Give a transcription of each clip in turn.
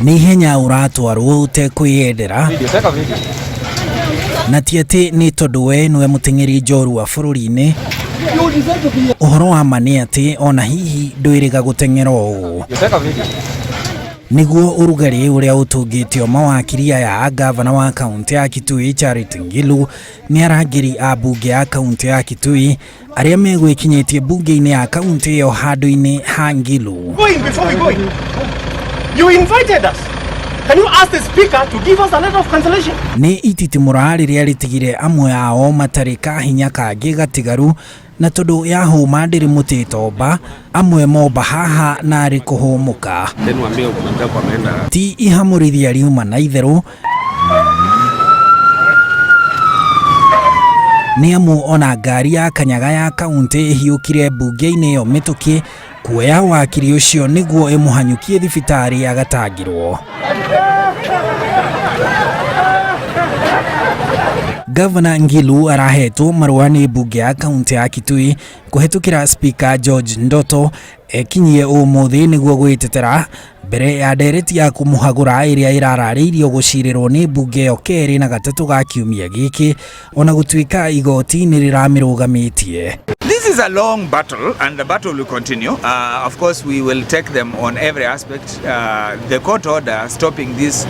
Ni henya uratwarwo utekwiyendera na tiati ni tondu we niwe muteng'eri njoru wa bururi-ini. Uhoro wa ma ni ati ona hihi ndwiriga guteng'era ũũ niguo urugari uria utungitio mawakiri aya gavana wa kaunti ya Kitui Ngilu ni arangiri a mbunge ya kaunti ya Kitui aria megwikinyitie mbunge-ini ya kaunti yo handu-ini ha Ngilu. You invited us. Can you ask the speaker to give us a letter of cancellation? Ni ititimura riria ritigire amwe ao matari ka hinya kangi gatigaru na tondu ya huma ndiri mutito mba amwe momba haha na ari kuhumuka. Ti ihamurithia riuma na itheru ni amu ona ngari ya kanyaga ya kaunti hiukire mbunge-ini yo mituki kuoya wakiri ucio niguo imuhanyukie thibitari agatangirwo. Gavana Ngilu arahetwo marua ni mbunge ya kaunti ya Kitui kuhetukira speaker George Ndoto ekinyie umuthi niguo gwitetera mbere ya ndereti ya kumuhagura iria irarariirio gucirirwo ni mbunge yo keri na gatatu ga kiumia giki ona gutuika igoti ni riramirugamitie. This is a long battle and the battle will continue. Of course, we will take them on every aspect. The court order stopping this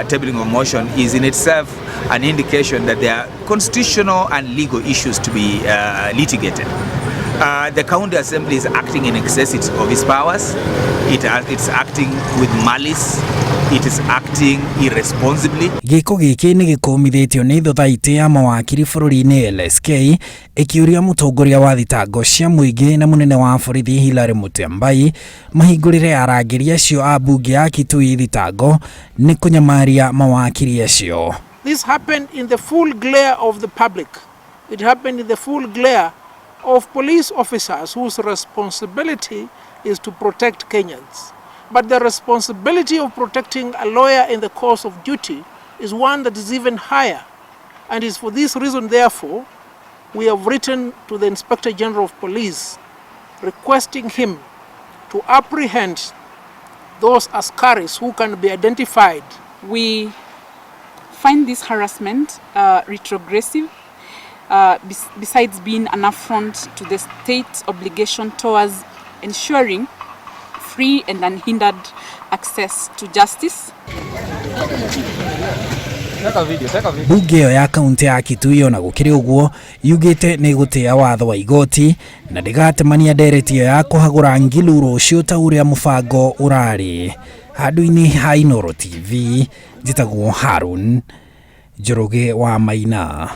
tabling of motion is in itself an indication that there are constitutional and legal issues to be litigated. The county assembly is acting in excess of its powers. It's acting with malice. It is acting irresponsibly. Giko giki ni gikumithitio ni thothaiti ya mawakiri bururi-ini LSK ikiuria mutongoria wa thitango cia muingi na munene wa borithi Hilary Mutyambai mahingurire arangiri acio a mbunge ya Kitui thitango ni kunyamaria mawakiri acio. This happened in the full glare of the public. It happened in the full glare of police officers whose responsibility is to protect Kenyans. But the responsibility of protecting a lawyer in the course of duty is one that is even higher. And it's for this reason, therefore, we have written to the Inspector General of Police requesting him to apprehend those askaris who can be identified. We find this harassment retrogressive, besides being an affront to the state's obligation towards ensuring free and unhindered access to justice. Mbunge ya kaunti ya Kitui ona gukiri uguo yugite ni gutia watho wa igoti na ndigatemania ndereti ya kuhagura Ngilu rucio ta uria mubango urari. Handu-ini ha Inooro TV njitagwo Harun Njoroge wa Maina.